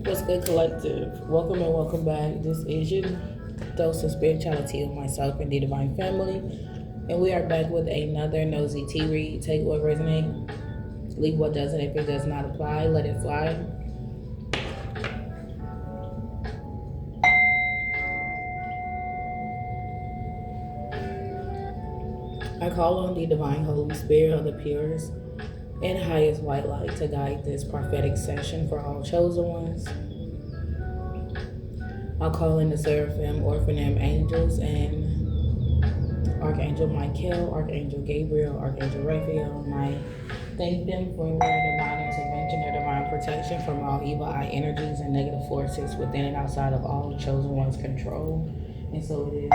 What's good, collective? Welcome and welcome back. This is your dose of spirituality of myself and the divine family, and we are back with another nosy tea read. Take what resonates, leave what doesn't. If it does not apply, let it fly. I call on the divine Holy Spirit of the purest and highest white light to guide this prophetic session for all chosen ones. I'll call in the seraphim, orphanim angels, and Archangel Michael, Archangel Gabriel, Archangel Raphael, and I thank them for their divine intervention, their divine protection from all evil eye energies and negative forces within and outside of all the chosen ones' control. And so it is.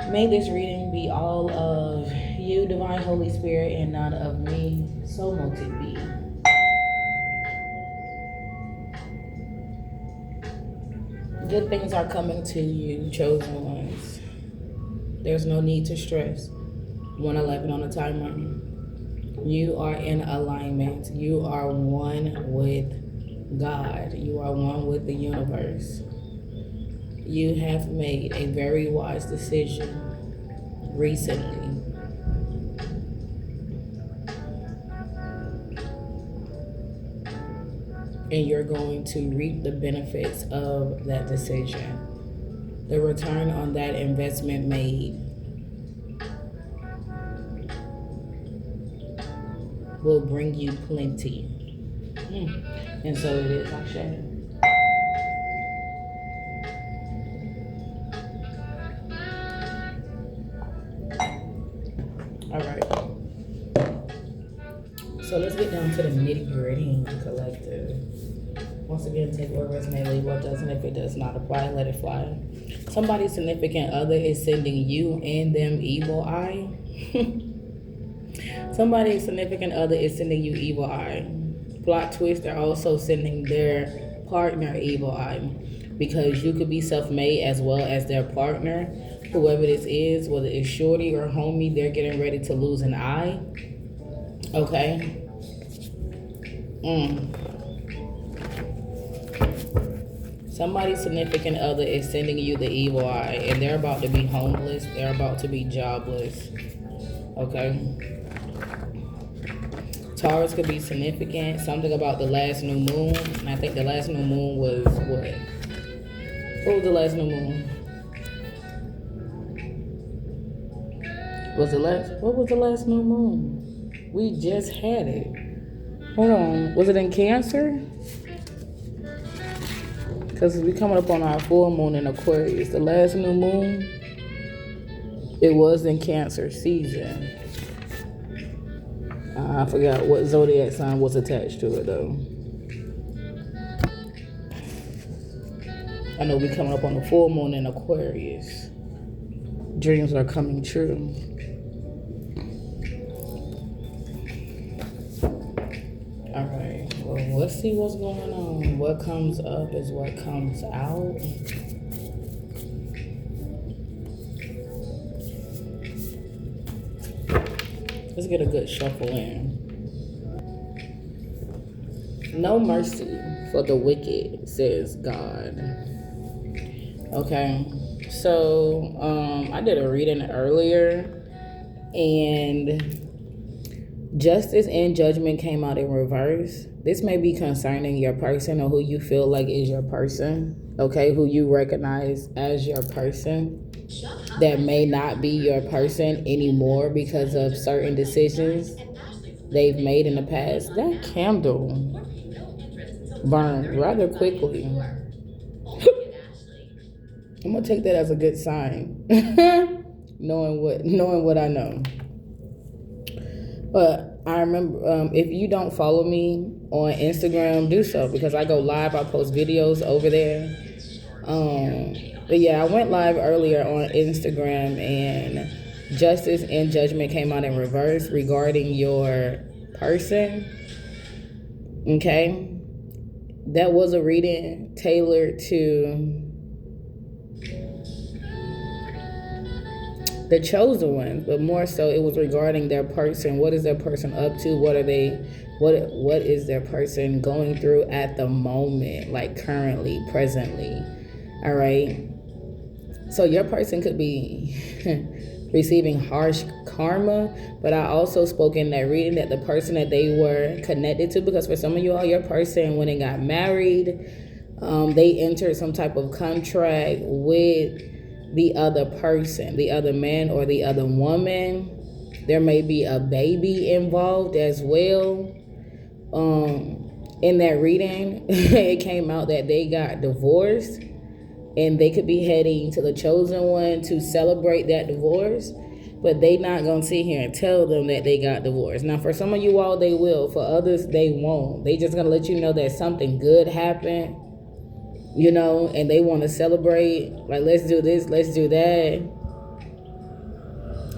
May this reading be all of you, divine Holy Spirit, and none of me. So mote it be. Good things are coming to you, chosen ones. There's no need to stress. 111 on the timer. You are in alignment. You are one with God. You are one with the universe. You have made a very wise decision recently. And you're going to reap the benefits of that decision. The return on that investment made will bring you plenty. And so it is, Ashe. All right. So let's get down to the nitty-gritty, collective. Once again, take what resonates, leave what doesn't. If it does not apply, let it fly. Somebody's significant other is sending you and them evil eye. Somebody's significant other is sending you evil eye. Plot twist, they're also sending their partner evil eye. Because you could be self-made as well as their partner. Whoever this is, whether it's shorty or homie, they're getting ready to lose an eye. Okay? Somebody's significant other is sending you the evil eye, and they're about to be homeless. They're about to be jobless. Okay? Taurus could be significant. Something about the last new moon. And I think the last new moon was what? What was the last new moon? What was the last new moon? We just had it. Hold on. Was it in Cancer? Because we coming up on our full moon in Aquarius. The last new moon, it was in Cancer season. I forgot what zodiac sign was attached to it, though. I know we coming up on the full moon in Aquarius. Dreams are coming true. All right. Well, let's see what's going on. What comes up is what comes out. Let's get a good shuffle in. No mercy for the wicked, says God. Okay. So, I did a reading earlier, and justice and judgment came out in reverse. This may be concerning your person or who you feel like is your person, okay? Who you recognize as your person that may not be your person anymore because of certain decisions they've made in the past. That candle burned rather quickly. I'm gonna take that as a good sign, knowing what I know. But I remember, if you don't follow me on Instagram, do so, because I go live. I post videos over there. But yeah, I went live earlier on Instagram, and justice and judgment came out in reverse regarding your person. Okay, that was a reading tailored to the chosen ones, but more so it was regarding their person. What is their person up to? What is their person going through at the moment, like currently, presently? All right. So your person could be receiving harsh karma, but I also spoke in that reading that the person that they were connected to, because for some of you all, your person, when they got married, they entered some type of contract with the other person, the other man or the other woman. There may be a baby involved as well. In that reading, it came out that they got divorced, and they could be heading to the chosen one to celebrate that divorce, but they not gonna sit here and tell them that they got divorced. Now, for some of you all, they will. For others, they won't. They just gonna let you know that something good happened, you know, and they want to celebrate. Like, let's do this, let's do that.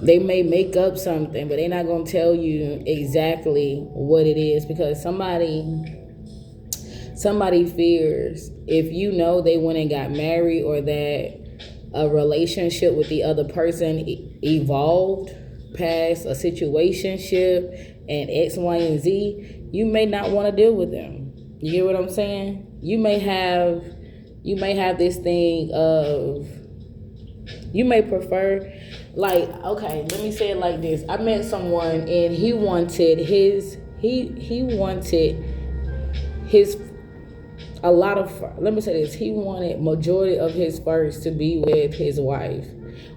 They may make up something, but they're not gonna tell you exactly what it is, because somebody fears, if you know they went and got married, or that a relationship with the other person evolved past a situationship and X, Y, and Z, you may not want to deal with them. You get what I'm saying? You may have this thing of, you may prefer, like, okay, let me say it like this. I met someone and he wanted his a lot of, let me say this, he wanted majority of his first to be with his wife,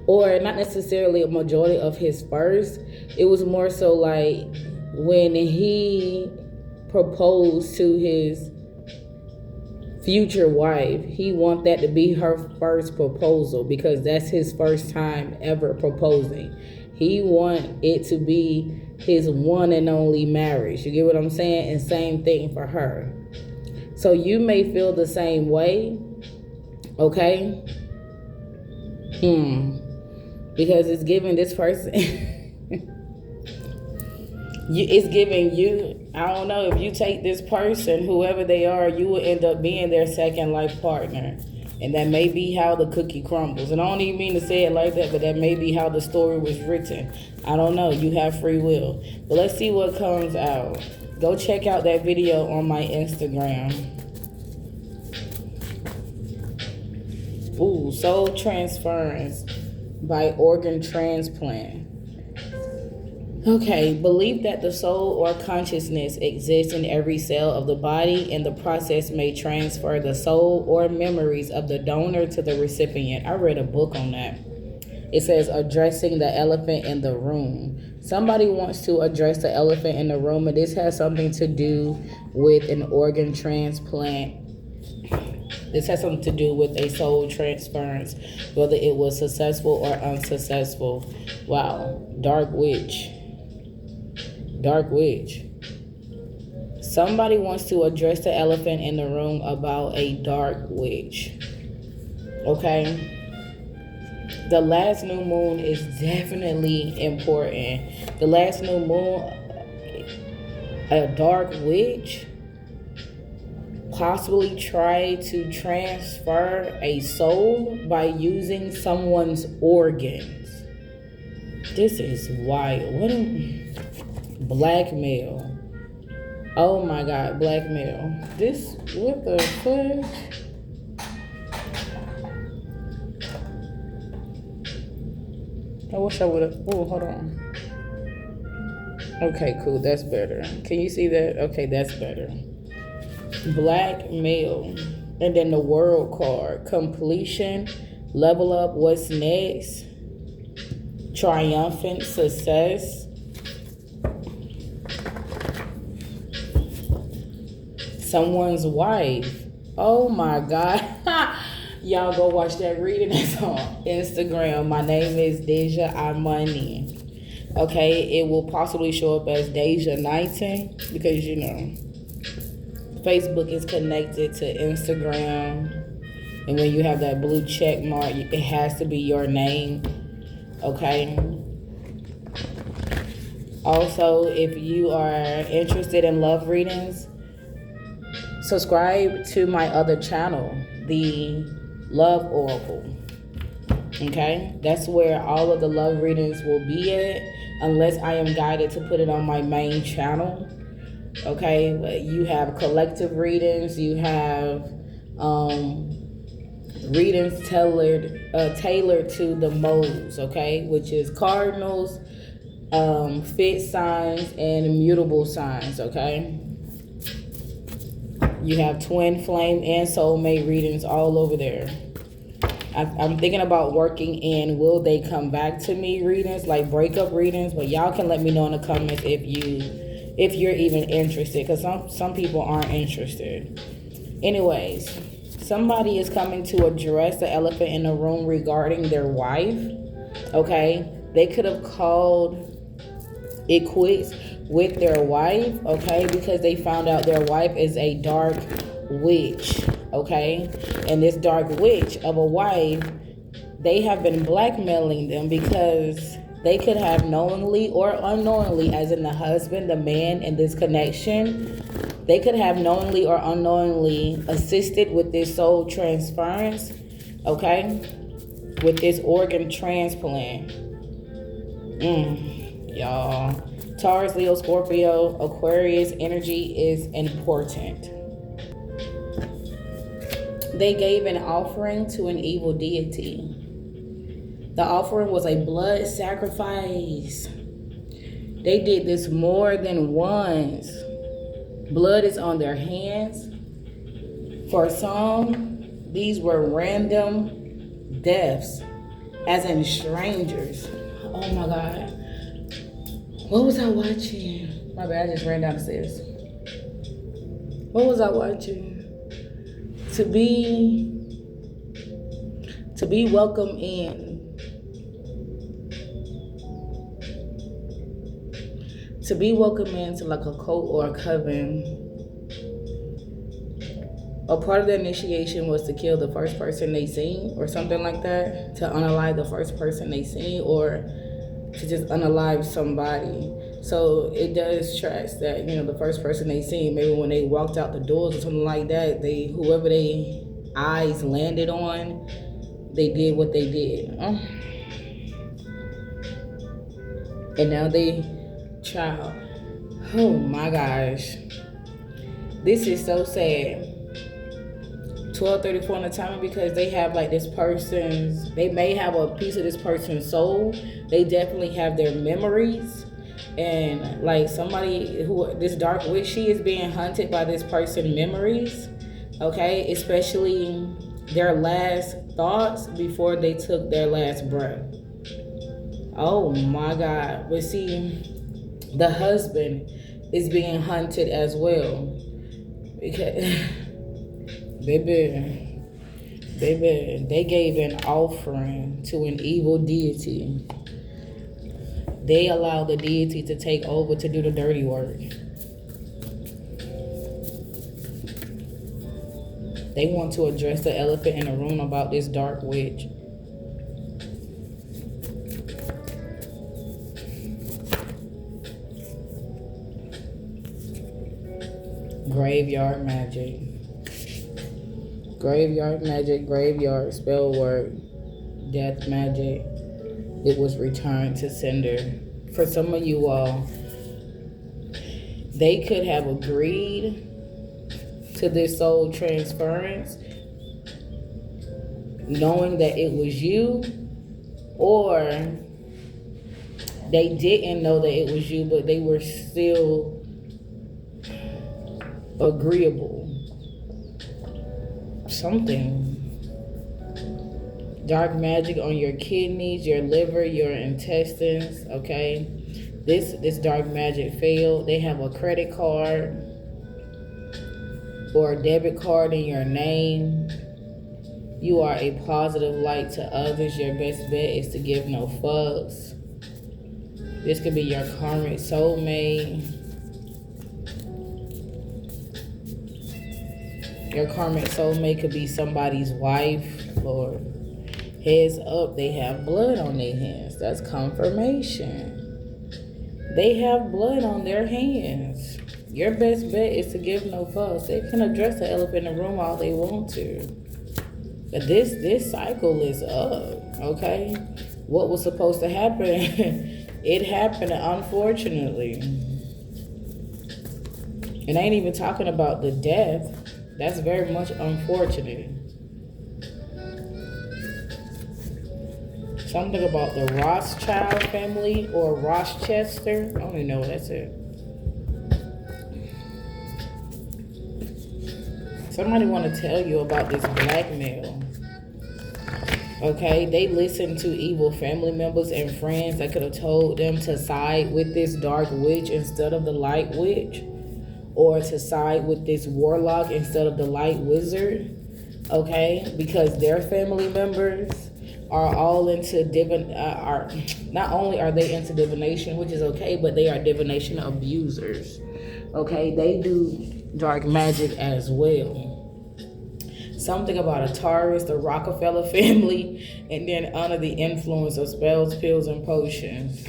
or not necessarily a majority of his first. It was more so like when he proposed to his future wife, he want that to be her first proposal, because that's his first time ever proposing. He want it to be his one and only marriage. You get what I'm saying? And same thing for her. So you may feel the same way, okay? Because it's giving this person, it's giving you, I don't know, if you take this person, whoever they are, you will end up being their second life partner. And that may be how the cookie crumbles. And I don't even mean to say it like that, but that may be how the story was written. I don't know. You have free will. But let's see what comes out. Go check out that video on my Instagram. Ooh, soul transference by organ transplant. Okay, believe that the soul or consciousness exists in every cell of the body, and the process may transfer the soul or memories of the donor to the recipient. I read a book on that. It says addressing the elephant in the room. Somebody wants to address the elephant in the room, and this has something to do with an organ transplant. This has something to do with a soul transference, whether it was successful or unsuccessful. Wow, dark witch. Dark witch. Somebody wants to address the elephant in the room about a dark witch. Okay? The last new moon is definitely important. The last new moon, a dark witch possibly try to transfer a soul by using someone's organs. This is wild. Blackmail. Oh my God, blackmail. This, what the fuck? I wish I would have. Oh, hold on. Okay, cool. That's better. Can you see that? Okay, that's better. Blackmail. And then the world card. Completion. Level up. What's next? Triumphant success. Someone's wife. Oh my God. Y'all go watch that reading. It's on Instagram. My name is Déjàvu. Okay, it will possibly show up as Déjàvu because, you know, Facebook is connected to Instagram. And when you have that blue check mark, it has to be your name. Okay. Also, if you are interested in love readings, subscribe to my other channel, the Love Oracle. Okay, that's where all of the love readings will be at, unless I am guided to put it on my main channel. Okay, but you have collective readings, you have readings tailored to the modes, okay, which is cardinals, fit signs, and immutable signs. Okay, you have twin flame and soulmate readings all over there. I'm thinking about working in will they come back to me readings, like breakup readings, but y'all can let me know in the comments if you're even interested, because some people aren't interested. Anyways, somebody is coming to address the elephant in the room regarding their wife. Okay, they could have called it quits with their wife, okay, because they found out their wife is a dark witch. Okay, and this dark witch of a wife, they have been blackmailing them, because they could have knowingly or unknowingly, as in the husband, the man in this connection, they could have knowingly or unknowingly assisted with this soul transference, okay, with this organ transplant. Y'all, Taurus, Leo, Scorpio, Aquarius energy is important. They gave an offering to an evil deity. The offering was a blood sacrifice. They did this more than once. Blood is on their hands. For some, these were random deaths, as in strangers. Oh my God. What was I watching? My bad, I just ran down the stairs. What was I watching? To be welcome in. To be welcome into like a cult or a coven. A part of the initiation was to kill the first person they seen, or something like that. To unalive the first person they seen, or to just unalive somebody. So it does track that, the first person they seen, maybe when they walked out the doors or something like that, whoever they eyes landed on, they did what they did. And now child, oh my gosh, this is so sad. 12:34 on the timer, because they have like they may have a piece of this person's soul. They definitely have their memories. And like somebody this dark witch, she is being hunted by this person's memories. Okay, especially their last thoughts before they took their last breath. Oh my God. But see, the husband is being hunted as well. Because baby, they gave an offering to an evil deity. They allowed the deity to take over to do the dirty work. They want to address the elephant in the room about this dark witch. Graveyard magic. Graveyard magic, graveyard spell work, death magic. It was returned to sender. For some of you all, they could have agreed to this soul transference knowing that it was you, or they didn't know that it was you, but they were still agreeable. Something. Dark magic on your kidneys, your liver, your intestines, okay? This dark magic failed. They have a credit card or a debit card in your name. You are a positive light to others. Your best bet is to give no fucks. This could be your karmic soulmate. Your karmic soulmate could be somebody's wife, Lord. Heads up, they have blood on their hands. That's confirmation. They have blood on their hands. Your best bet is to give no fuss. They can address the elephant in the room all they want to. But this cycle is up, okay? What was supposed to happen, it happened, unfortunately. And I ain't even talking about the death. That's very much unfortunate. Something about the Rothschild family or Rochester. I don't even know what that's it. Somebody want to tell you about this blackmail. Okay, they listened to evil family members and friends that could have told them to side with this dark witch instead of the light witch, or to side with this warlock instead of the light wizard. Okay, because their family members are all into not only are they into divination, which is okay, but they are divination abusers. Okay, they do dark magic as well. Something about a Taurus, the Rockefeller family, and then under the influence of spells, pills, and potions.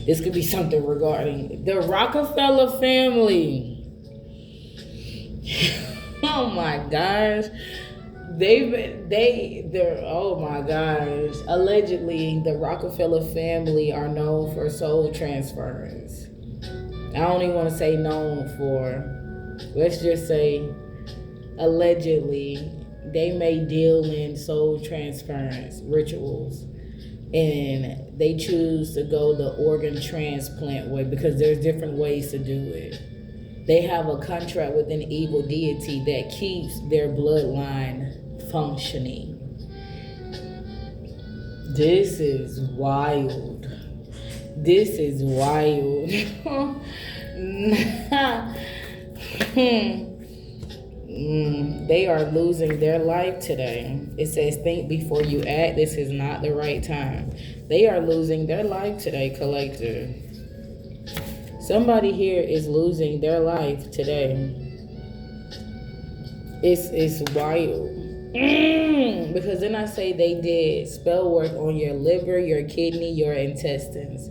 This could be something regarding the Rockefeller family. Oh my gosh. Oh my gosh. Allegedly, the Rockefeller family are known for soul transference. I don't even want to say known for. Let's just say allegedly, they may deal in soul transference rituals. And they choose to go the organ transplant way because there's different ways to do it. They have a contract with an evil deity that keeps their bloodline functioning. This is wild. This is wild. They are losing their life today. It says, think before you act. This is not the right time. They are losing their life today, collector. Somebody here is losing their life today. It's wild. Because then I say they did spell work on your liver, your kidney, your intestines.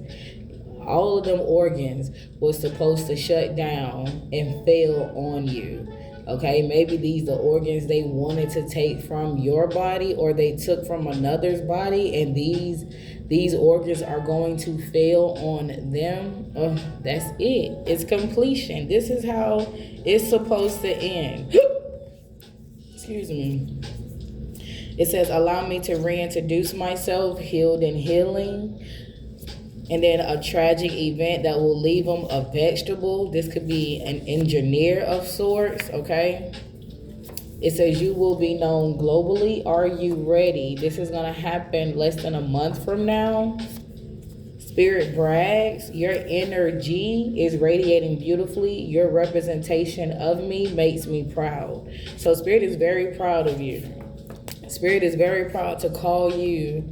All of them organs was supposed to shut down and fail on you. Okay, maybe these the organs they wanted to take from your body, or they took from another's body, and these organs are going to fail on them. Oh, that's it. It's completion. This is how it's supposed to end. Excuse me. It says, allow me to reintroduce myself, healed and healing. And then a tragic event that will leave them a vegetable. This could be an engineer of sorts, okay? It says you will be known globally. Are you ready? This is going to happen less than a month from now. Spirit brags. Your energy is radiating beautifully. Your representation of me makes me proud. So Spirit is very proud of you. Spirit is very proud to call you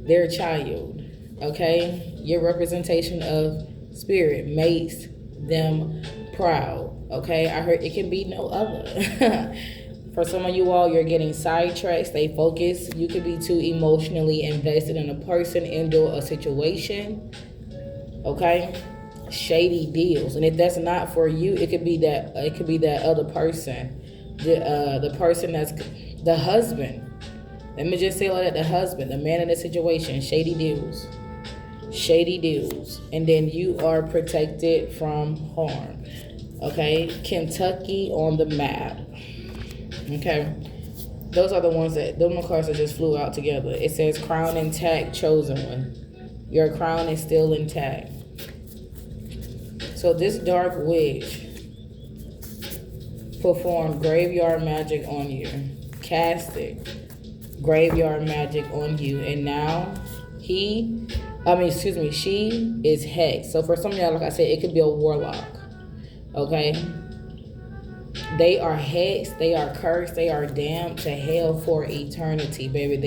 their child, okay? Your representation of Spirit makes them proud, okay? I heard it can be no other. For some of you all, you're getting sidetracked. Stay focused. You could be too emotionally invested in a person and/or a situation, okay? Shady deals, and if that's not for you, it could be that other person, the person that's the husband. Let me just say it like that: the husband, the man in the situation. Shady deals. And then you are protected from harm. Okay, Kentucky on the map. Okay, those are the ones those cards that just flew out together. It says crown intact, chosen one. Your crown is still intact. So this dark witch performed graveyard magic on you, casted graveyard magic on you, and now she is hexed. So for some of y'all, like I said, it could be a warlock. Okay? They are hexed, they are cursed, they are damned to hell for eternity, baby.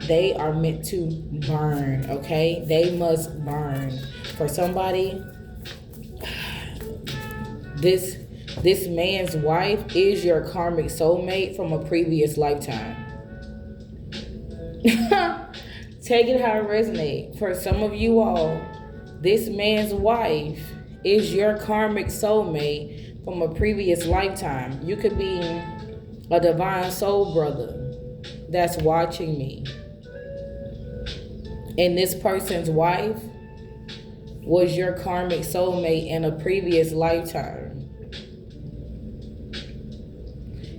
They are meant to burn, okay? They must burn. For somebody, this man's wife is your karmic soulmate from a previous lifetime. Take it how it resonates. For some of you all, this man's wife is your karmic soulmate from a previous lifetime. You could be a divine soul brother. that's watching me. And this person's wife was your karmic soulmate in a previous lifetime.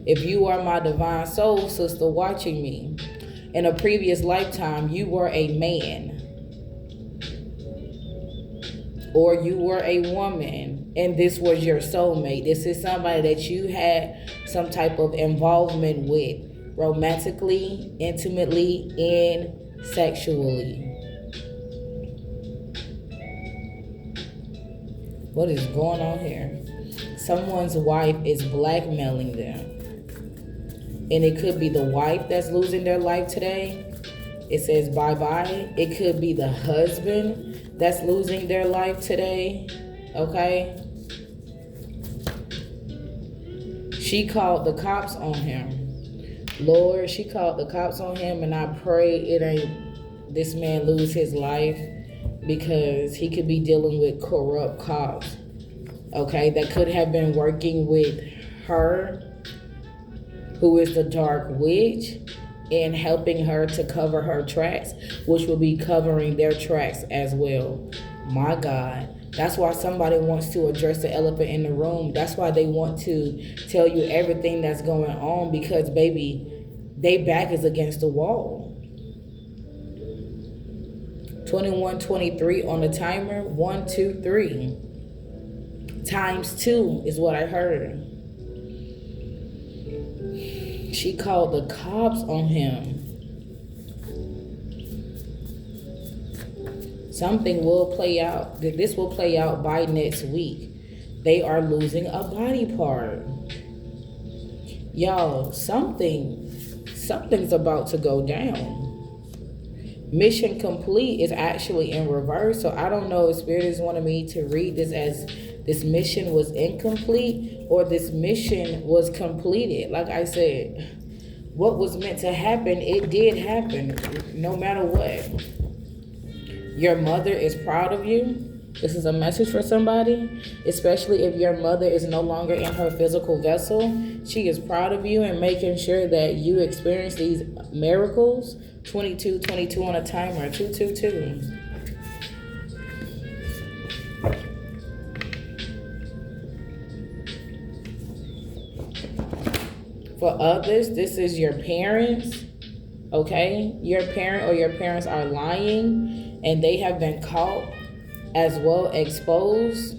If you are my divine soul sister watching me, in a previous lifetime, you were a man. Or you were a woman, and this was your soulmate. This is somebody that you had some type of involvement with, romantically, intimately, and sexually. What is going on here? Someone's wife is blackmailing them. And it could be the wife that's losing their life today. It says bye-bye. It could be the husband that's losing their life today. Okay? She called the cops on him. Lord, she called the cops on him, and I pray it ain't this man lose his life, because he could be dealing with corrupt cops. Okay? That could have been working with her, who is the dark witch, and helping her to cover her tracks, which will be covering their tracks as well. My God. That's why somebody wants to address the elephant in the room. That's why they want to tell you everything that's going on, because, baby, they back is against the wall. 2123 on the timer. 1, 2, 3. ×2 is what I heard. She called the cops on him. Something will play out. This will play out by next week. They are losing a body part. Y'all, something's about to go down. Mission complete is actually in reverse. So I don't know if Spirit is wanting me to read this as this mission was incomplete or this mission was completed. Like I said, what was meant to happen, it did happen, no matter what. Your mother is proud of you. This is a message for somebody, especially if your mother is no longer in her physical vessel. She is proud of you and making sure that you experience these miracles. 2222 on a timer. 222. For others, this is your parents, okay? Your parent or your parents are lying, and they have been caught as well exposed.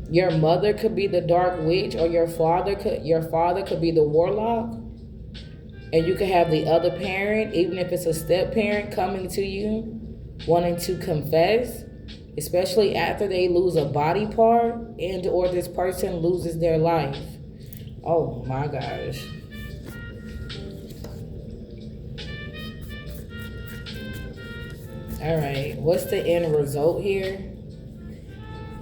Your mother could be the dark witch, or your father could be the warlock. And you could have the other parent, even if it's a step parent, coming to you, wanting to confess, especially after they lose a body part and or this person loses their life. Oh my gosh. All right, what's the end result here?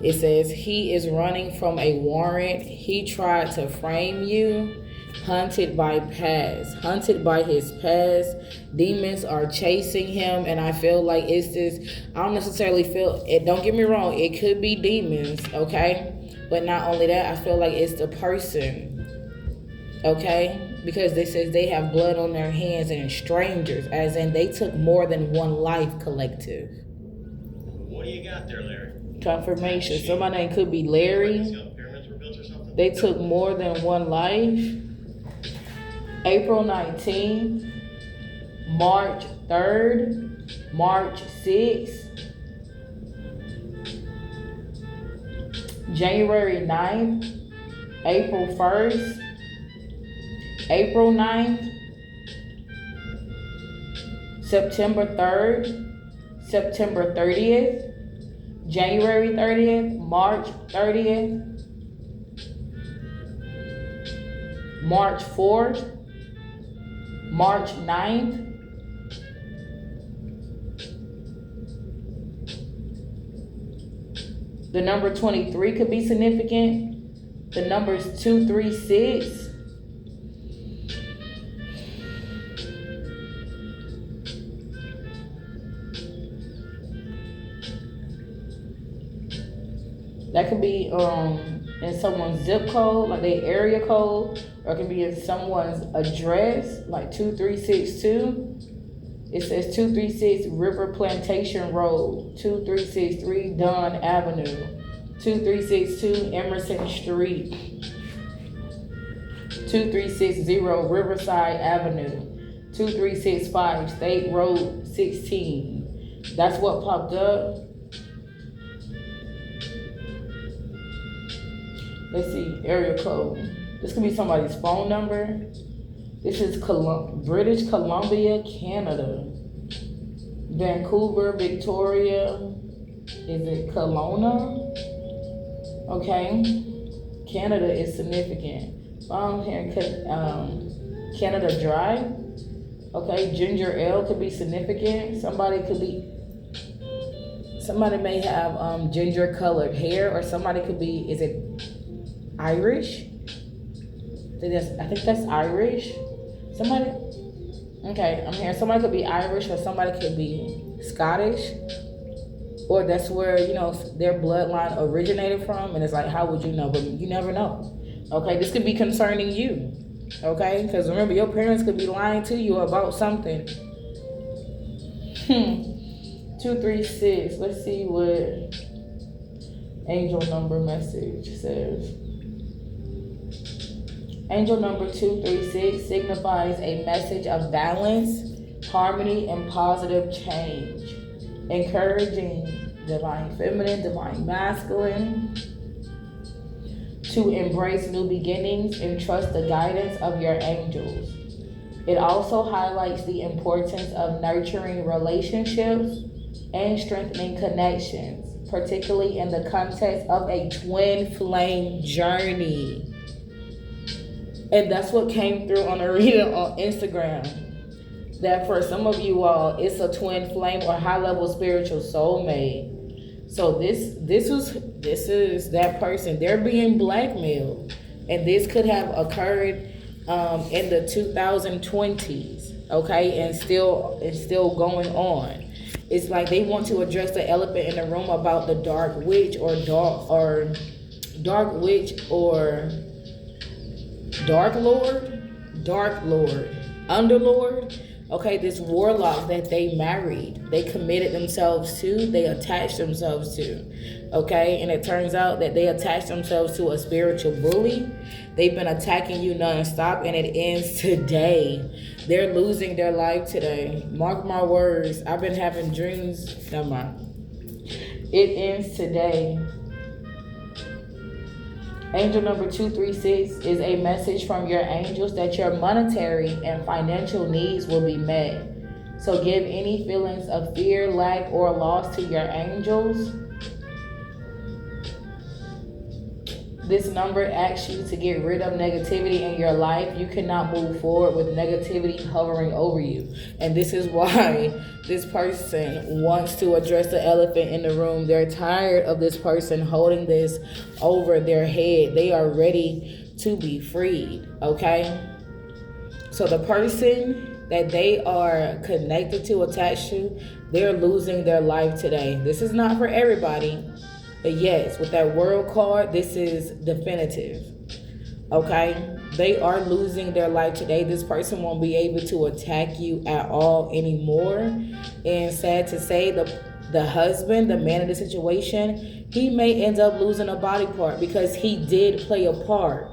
It says he is running from a warrant. He tried to frame you. Hunted by his past. Demons are chasing him, and I feel like it's this. I don't necessarily feel it. Don't get me wrong. It could be demons, okay? But not only that, I feel like it's the person, okay? Because this says they have blood on their hands and strangers, as in they took more than one life collective. What do you got there, Larry? Confirmation. Somebody name could be Larry. Pyramids were built or something? They took more than one life. April 19th, March 3rd, March 6th, January 9th, April 1st, April 9th, September 3rd, September 30th, January 30th, March 30th, March 4th, March 9th, the number 23 could be significant. The numbers 236. That could be in someone's zip code, like their area code, or it can be in someone's address, like 2362. It says 236 River Plantation Road, 2363 Dunn Avenue, 2362 Emerson Street, 2360 Riverside Avenue, 2365 State Road 16. That's what popped up. Let's see, area code. This could be somebody's phone number. This is British Columbia, Canada. Vancouver, Victoria. Is it Kelowna? Okay. Canada is significant. Here, Canada Dry. Okay, ginger ale could be significant. Somebody may have ginger colored hair, or somebody could be, is it Irish? I think that's Irish. Somebody, okay, I'm here. Somebody could be Irish, or somebody could be Scottish, or that's where, their bloodline originated from. And it's like, how would you know? But you never know. Okay, this could be concerning you. Okay, because remember, your parents could be lying to you about something. 236. Let's see what angel number message says. Angel number 236 signifies a message of balance, harmony, and positive change, encouraging divine feminine, divine masculine to embrace new beginnings and trust the guidance of your angels. It also highlights the importance of nurturing relationships and strengthening connections, particularly in the context of a twin flame journey. And that's what came through on a reading on Instagram. That for some of you all, it's a twin flame or high-level spiritual soulmate. So this is that person. They're being blackmailed, and this could have occurred in the 2020s. Okay, and still going on. It's like they want to address the elephant in the room about the dark witch or dark lord, underlord. Okay, this warlock that they married, they committed themselves to, they attached themselves to. Okay, and it turns out that they attached themselves to a spiritual bully. They've been attacking you nonstop, and it ends today. They're losing their life today. Mark my words. I've been having dreams. Never mind. It ends today. Angel number 236 is a message from your angels that your monetary and financial needs will be met. So give any feelings of fear, lack, or loss to your angels. This number asks you to get rid of negativity in your life. You cannot move forward with negativity hovering over you. And this is why this person wants to address the elephant in the room. They're tired of this person holding this over their head. They are ready to be freed, okay? So the person that they are connected to, attached to, they're losing their life today. This is not for everybody. But yes, with that world card, this is definitive. Okay? They are losing their life today. This person won't be able to attack you at all anymore. And sad to say, the husband, the man of the situation, he may end up losing a body part because he did play a part.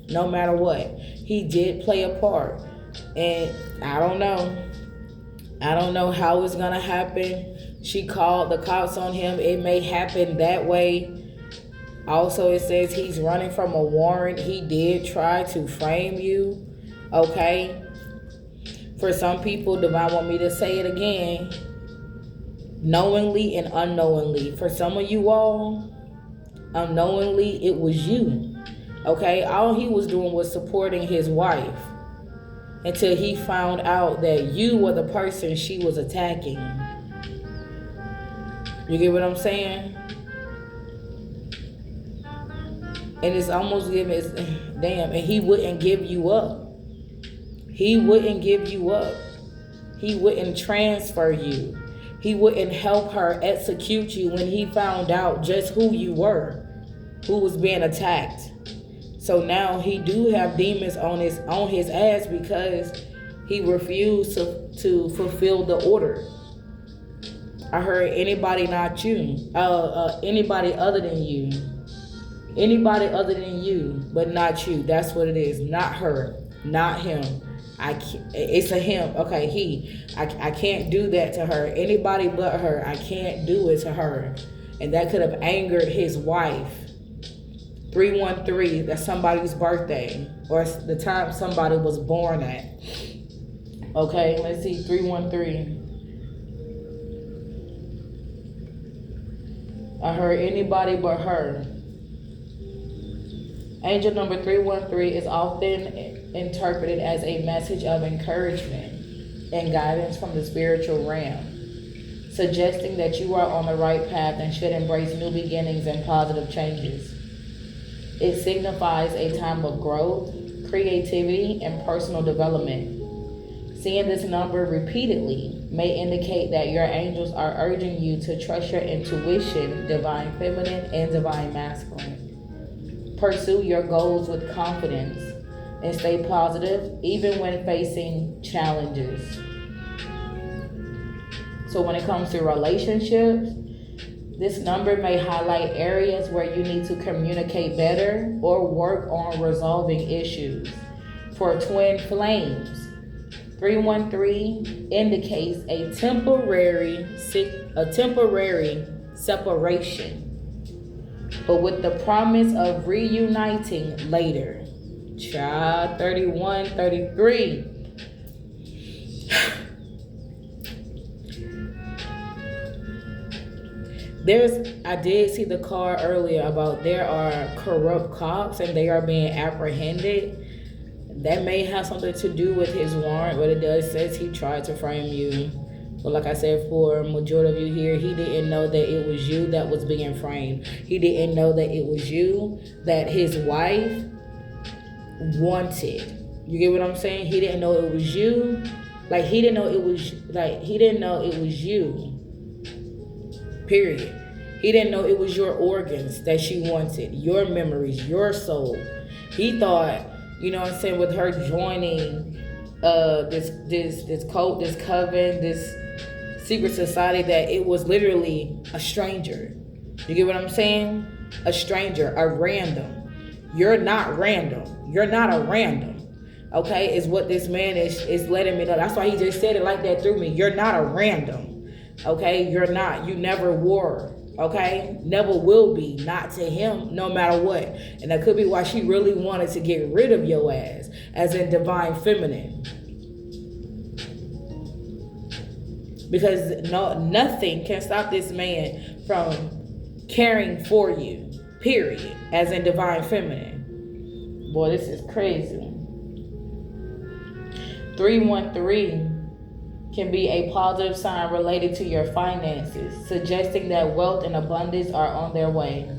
No matter what. He did play a part. And I don't know. I don't know how it's going to happen. She called the cops on him. It may happen that way. Also, it says he's running from a warrant. He did try to frame you. Okay? For some people, Divine want me to say it again. Knowingly and unknowingly. For some of you all, unknowingly, it was you. Okay? All he was doing was supporting his wife. Until he found out that you were the person she was attacking. You get what I'm saying? And it's almost giving, damn, and he wouldn't give you up. He wouldn't give you up. He wouldn't transfer you. He wouldn't help her execute you when he found out just who you were. who was being attacked. So now he do have demons on his ass because he refused to fulfill the order. I heard anybody not you. Anybody other than you. Anybody other than you, but not you. That's what it is. Not her. Not him. It's a him. Okay, he. I can't do that to her. Anybody but her. I can't do it to her. And that could have angered his wife. 313, that's somebody's birthday. Or the time somebody was born at. Okay, let's see. 313. I heard anybody but her. Angel number 313 is often interpreted as a message of encouragement and guidance from the spiritual realm, suggesting that you are on the right path and should embrace new beginnings and positive changes. It signifies a time of growth, creativity, and personal development. Seeing this number repeatedly may indicate that your angels are urging you to trust your intuition, divine feminine, and divine masculine. Pursue your goals with confidence and stay positive even when facing challenges. So when it comes to relationships, this number may highlight areas where you need to communicate better or work on resolving issues. For twin flames, 313 indicates a temporary separation, but with the promise of reuniting later. Child, 31, 33. I did see the card earlier about there are corrupt cops and they are being apprehended. That may have something to do with his warrant, but it does says he tried to frame you. But like I said, for majority of you here, he didn't know that it was you that was being framed. He didn't know that it was you that his wife wanted. You get what I'm saying? He didn't know it was you. Like he didn't know it was you. Period. He didn't know it was your organs that she wanted, your memories, your soul. He thought, you know what I'm saying, with her joining this cult, this coven, this secret society, that it was literally a stranger. You get what I'm saying? A stranger, a random. You're not random. You're not a random. Okay, is what this man is letting me know. That's why he just said it like that through me. You're not a random. Okay, you're not. You never were. Okay, never will be. Not to him, no matter what. And that could be why she really wanted to get rid of your ass, as in divine feminine. Because nothing can stop this man from caring for you. Period. As in divine feminine. Boy, this is crazy. 313 can be a positive sign related to your finances, suggesting that wealth and abundance are on their way.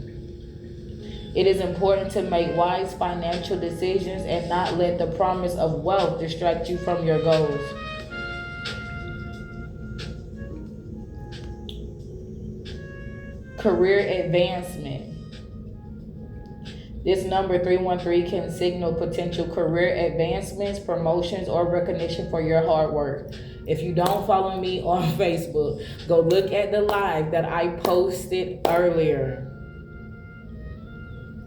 It is important to make wise financial decisions and not let the promise of wealth distract you from your goals. Career advancement. This number 313 can signal potential career advancements, promotions, or recognition for your hard work. If you don't follow me on Facebook, go look at the live that I posted earlier.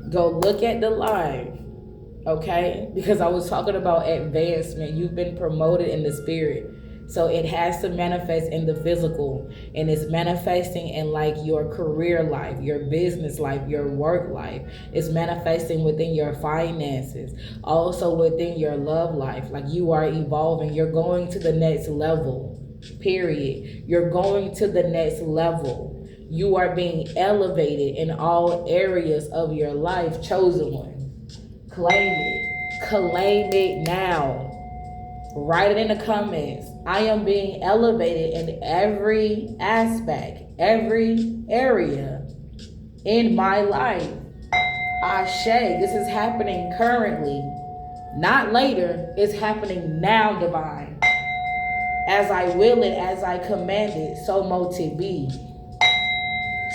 Go look at the live, okay? Because I was talking about advancement. You've been promoted in the spirit. So it has to manifest in the physical, and it's manifesting in like your career life, your business life, your work life. It's manifesting within your finances, also within your love life. Like you are evolving, you're going to the next level, period. You're going to the next level. You are being elevated in all areas of your life, chosen one. Claim it now. Write it in the comments. I am being elevated in every aspect, every area in my life. Ashe, this is happening currently, not later. It's happening now, divine. As I will it, as I command it, so mote be.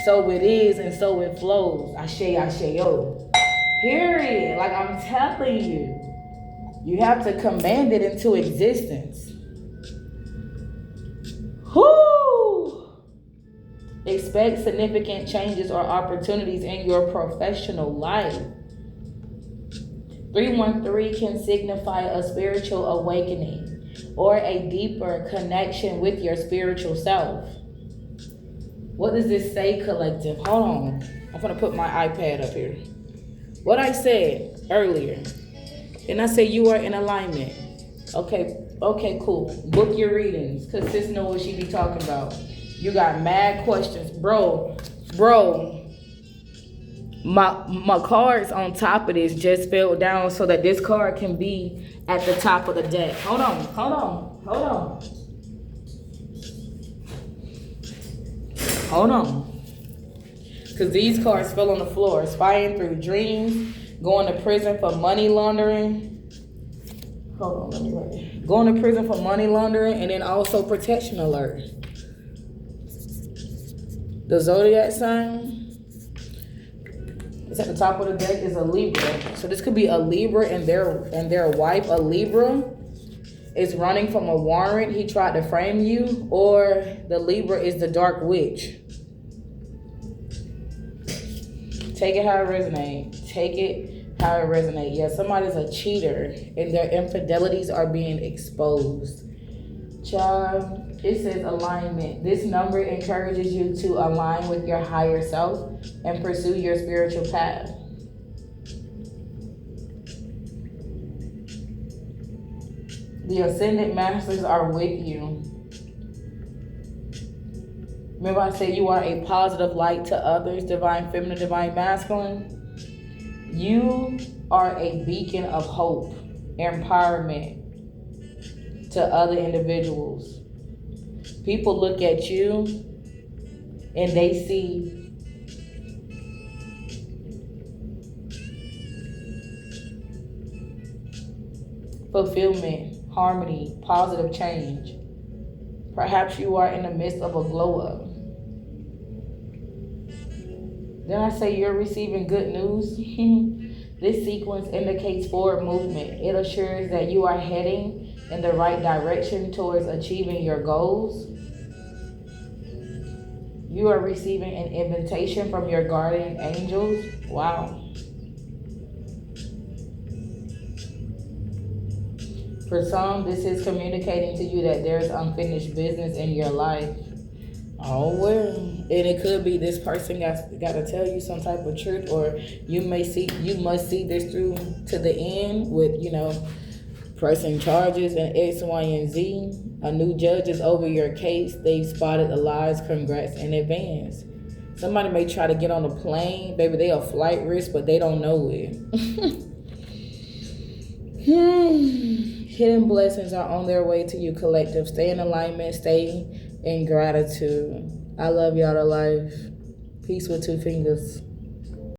so it is and so it flows. Ashe, yo. Period. Like I'm telling you, you have to command it into existence. Whoo! Expect significant changes or opportunities in your professional life. 313 can signify a spiritual awakening or a deeper connection with your spiritual self. What does this say, collective? Hold on. I'm going to put my iPad up here. What I said earlier. And I say you are in alignment. Okay, cool. Book your readings, because sis know what she be talking about. You got mad questions. Bro. My cards on top of this just fell down so that this card can be at the top of the deck. Hold on. Because these cards fell on the floor. Spying through dreams. Going to prison for money laundering. Hold on, let me write it. Going to prison for money laundering, and then also protection alert. The zodiac sign. It's at the top of the deck is a Libra. So this could be a Libra and their wife. A Libra is running from a warrant. He tried to frame you. Or the Libra is the dark witch. Take it how it resonates. Yeah, somebody's a cheater and their infidelities are being exposed. Child, it says alignment. This number encourages you to align with your higher self and pursue your spiritual path. The ascended masters are with you. Remember I said you are a positive light to others, divine feminine, divine masculine. You are a beacon of hope, empowerment to other individuals. People look at you and they see fulfillment, harmony, positive change. Perhaps you are in the midst of a glow up. Then I say you're receiving good news. This sequence indicates forward movement. It assures that you are heading in the right direction towards achieving your goals. You are receiving an invitation from your guardian angels. Wow. For some, this is communicating to you that there's unfinished business in your life. Oh, well. And it could be this person got to tell you some type of truth, or you must see this through to the end with, pressing charges and X, Y, and Z. A new judge is over your case. They've spotted the lies. Congrats in advance. Somebody may try to get on a plane. Baby, they are flight risk, but they don't know it. Hidden blessings are on their way to you, collective. Stay in alignment. Stay in gratitude. I love y'all to life. Peace with two fingers.